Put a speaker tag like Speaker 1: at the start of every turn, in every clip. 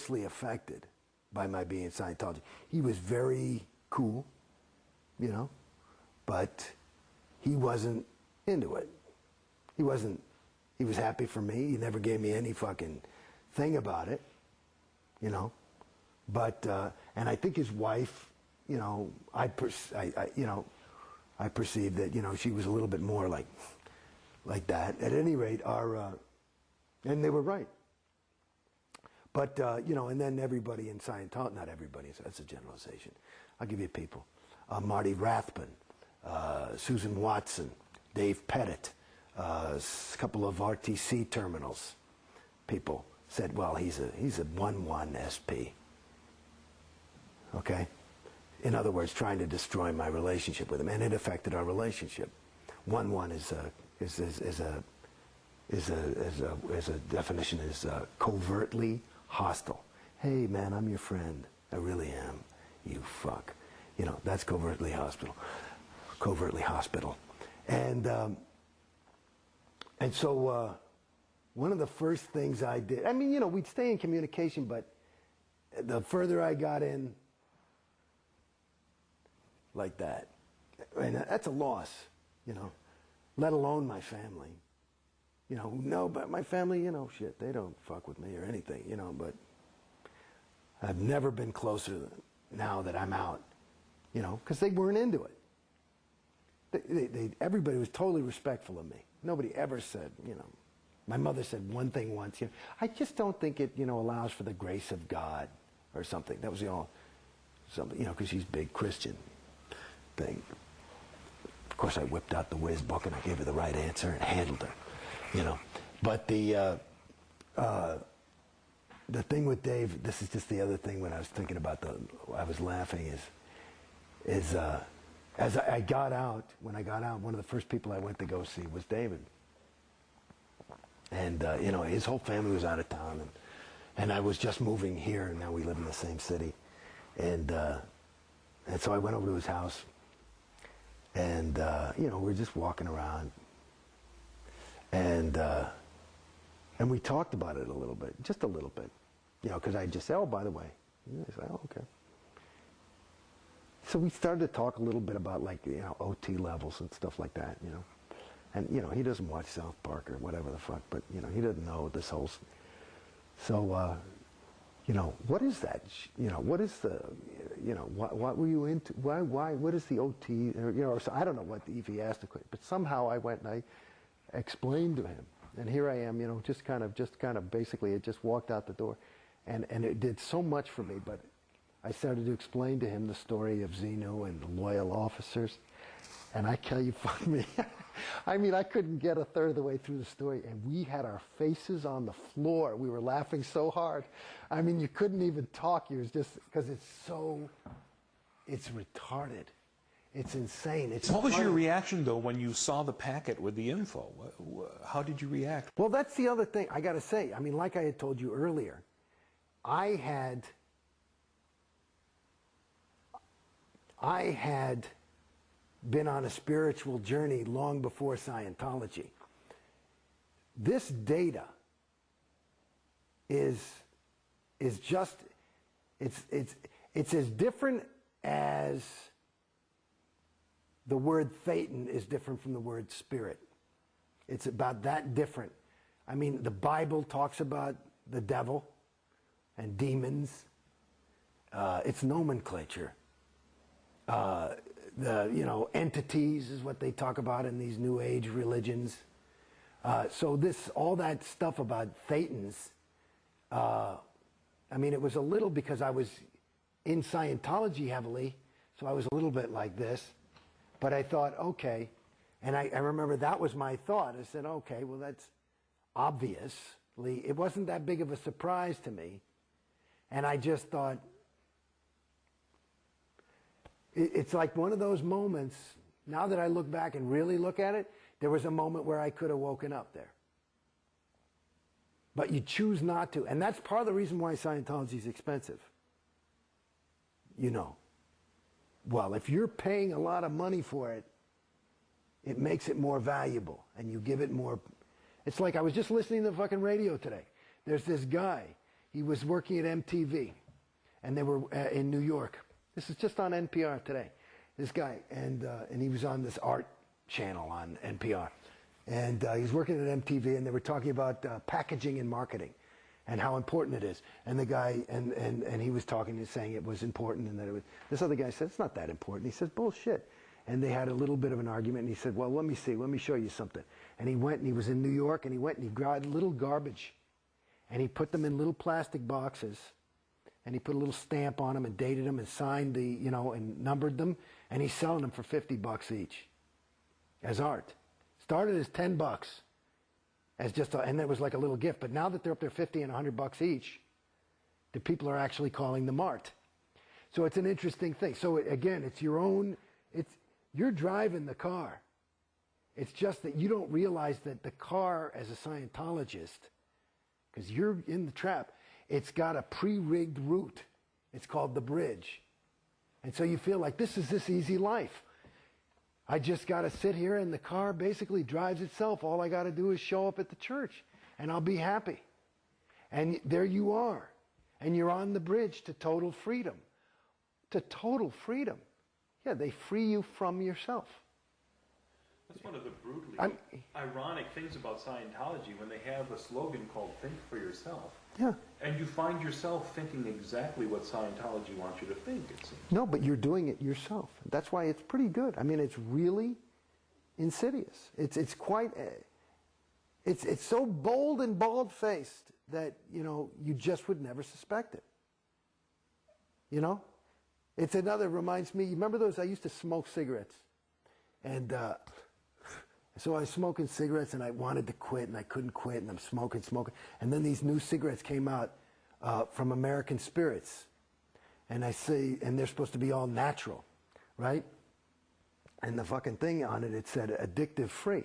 Speaker 1: affected by my being in Scientology. He was very cool, you know, but he wasn't into it. He was happy for me. He never gave me any fucking thing about it, you know. But, and I think his wife, you know, I perceived that, you know, she was a little bit more like that. At any rate, and they were right. But, you know, and then everybody in Scientology, not everybody, that's a generalization. I'll give you people. Marty Rathbun, Susan Watson, Dave Pettit, a couple of RTC terminals people said, well, he's a 1-1 SP. Okay? In other words, trying to destroy my relationship with him, and it affected our relationship. 1-1 is a definition is covertly hostile. Hey man, I'm your friend. I really am. You fuck. You know, that's covertly hostile. Covertly hospital. And so one of the first things I did, I mean, you know, we'd stay in communication, but the further I got in, like that, and that's a loss, you know, let alone my family. You know, no, but my family, you know, shit, they don't fuck with me or anything, you know, but I've never been closer now that I'm out, you know, because they weren't into it. Everybody was totally respectful of me. Nobody ever said, you know, my mother said one thing once, you know, I just don't think it, you know, allows for the grace of God or something. That was the all, something, you know, because she's a big Christian thing. Of course, I whipped out the whiz book and I gave her the right answer and handled her. You know, but the thing with Dave, this is just the other thing when I was thinking about I was laughing as I got out, when I got out, one of the first people I went to go see was David. And, you know, his whole family was out of town, and I was just moving here, and now we live in the same city. And so I went over to his house, and, you know, we're just walking around. And we talked about it a little bit, just a little bit, you know, because I just said, oh, by the way. And I said, oh, okay. So we started to talk a little bit about, like, you know, OT levels and stuff like that, you know. And, you know, he doesn't watch South Park or whatever the fuck, but, you know, he doesn't know this whole... So, you know, what is that? You know, what is the, you know, what were you into? Why, what is the OT? Or, you know, so I don't know what if he asked the question, but somehow I went and I explained to him, and here I am, you know, just kind of basically it just walked out the door, and it did so much for me. But I started to explain to him the story of Xenu and the loyal officers, and I tell you, fuck me, I mean, I couldn't get a third of the way through the story, and we had our faces on the floor. We were laughing so hard. I mean, you couldn't even talk. You was just because it's retarded. It's insane.
Speaker 2: What was your reaction, though, when you saw the packet with the info? How did you react?
Speaker 1: Well, that's the other thing I got to say. I mean, like I had told you earlier, I had been on a spiritual journey long before Scientology. This data is just, it's as different as the word Thetan is different from the word spirit. It's about that different. I mean, the Bible talks about the devil and demons. It's nomenclature. You know, entities is what they talk about in these New Age religions. So all that stuff about Thetans, I mean, it was a little because I was in Scientology heavily, so I was a little bit like this. But I thought, okay, and I remember that was my thought. I said, okay, well, that's obviously, it wasn't that big of a surprise to me. And I just thought, it's like one of those moments, now that I look back and really look at it, there was a moment where I could have woken up there. But you choose not to. And that's part of the reason why Scientology is expensive. You know. Well, if you're paying a lot of money for it, it makes it more valuable. And you give it more... It's like I was just listening to the fucking radio today. There's this guy. He was working at MTV, and they were in New York. This is just on NPR today. This guy, and he was on this art channel on NPR. And he was working at MTV, and they were talking about packaging and marketing and how important it is. And the guy, and he was talking and saying it was important, and that it was, this other guy said, it's not that important. He says, bullshit. And they had a little bit of an argument, and he said, well, let me see, let me show you something. And he went, and he was in New York, and he went and he grabbed little garbage, and he put them in little plastic boxes, and he put a little stamp on them and dated them and signed the, you know, and numbered them, and he's selling them for $50 each as art. Started as $10 as just, and it was like a little gift. But now that they're up there $50 and $100 each, the people are actually calling them art. So it's an interesting thing. So again, it's your own, you're driving the car. It's just that you don't realize that the car, as a Scientologist, because you're in the trap, it's got a pre-rigged route. It's called the bridge. And so you feel like this is this easy life. I just got to sit here and the car basically drives itself. All I got to do is show up at the church and I'll be happy. And there you are. And you're on the bridge to total freedom. To total freedom. Yeah, they free you from yourself.
Speaker 3: That's one of the brutally ironic things about Scientology when they have a slogan called "Think for Yourself."
Speaker 1: Yeah.
Speaker 3: And you find yourself thinking exactly what Scientology wants you to think, it seems.
Speaker 1: No, but you're doing it yourself. That's why it's pretty good. I mean, it's really insidious. It's quite, it's so bold and bald-faced that, you know, you just would never suspect it. You know? It's another, reminds me, you remember those, I used to smoke cigarettes. And so I was smoking cigarettes and I wanted to quit and I couldn't quit and I'm smoking. And then these new cigarettes came out from American Spirits. And I say, and they're supposed to be all natural, right? And the fucking thing on it, it said addictive free.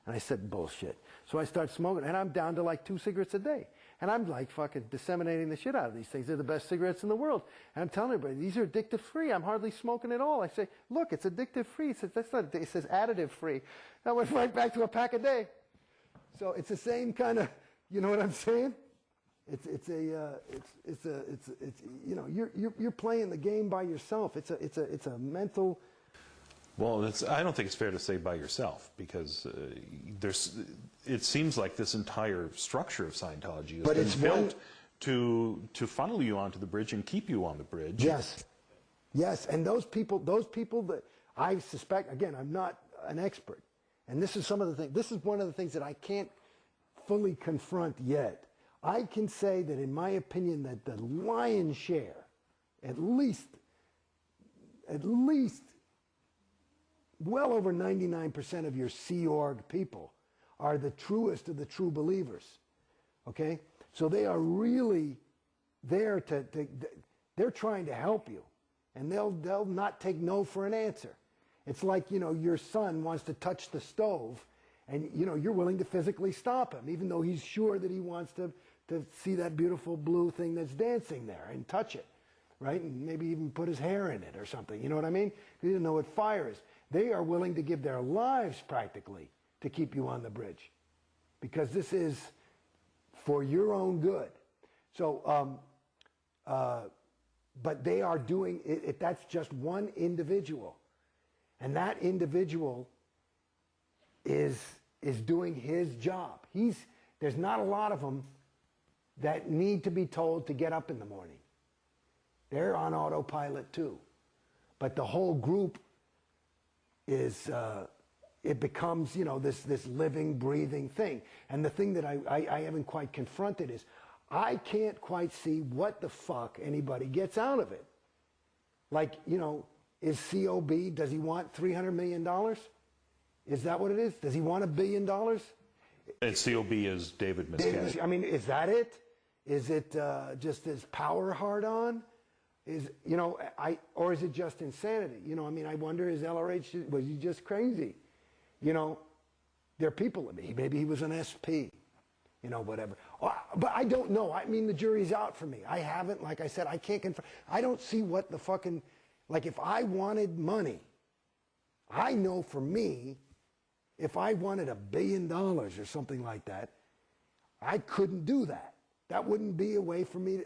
Speaker 1: And I said, bullshit. So I start smoking and I'm down to like 2 cigarettes a day. And I'm like fucking disseminating the shit out of these things. They're the best cigarettes in the world. And I'm telling everybody, these are addictive free. I'm hardly smoking at all. I say, look, it's addictive free. It says, that's not, it says additive free. I went right back to a pack a day. So it's the same kind of, you know what I'm saying? It's you know, you're playing the game by yourself. It's a mental.
Speaker 2: Well, I don't think it's fair to say by yourself, because it seems like this entire structure of Scientology has been built to funnel you onto the bridge and keep you on the bridge.
Speaker 1: Yes, yes, and those people that I suspect, again, I'm not an expert, and this is some of the things. This is one of the things that I can't fully confront yet. I can say that, in my opinion, that the lion's share, at least. Well over 99% of your Sea Org people are the truest of the true believers, okay? So they are really there they're trying to help you, and they'll not take no for an answer. It's like, you know, your son wants to touch the stove, and, you know, you're willing to physically stop him, even though he's sure that he wants to see that beautiful blue thing that's dancing there and touch it, right? And maybe even put his hair in it or something, you know what I mean? He doesn't know what fire is. They are willing to give their lives practically to keep you on the bridge, because this is for your own good. So, but they are doing it. That's just one individual, and that individual is doing his job. There's not a lot of them that need to be told to get up in the morning. They're on autopilot too, but the whole group is it becomes, you know, this living, breathing thing. And the thing that I haven't quite confronted is I can't quite see what the fuck anybody gets out of it. Like, you know, is COB, does he want $300 million? Is that what it is? Does he want $1 billion?
Speaker 2: And COB is David Miscavige.
Speaker 1: I mean, is that it? Is it just his power hard on? You know, or is it just insanity? You know, I mean, I wonder, is LRH, was he just crazy? You know, there are people, maybe he was an SP, you know, whatever. But I don't know. I mean, the jury's out for me. I haven't, like I said, I can't confirm. I don't see what the fucking, like, if I wanted money, I know for me, if I wanted $1 billion or something like that, I couldn't do that. That wouldn't be a way for me.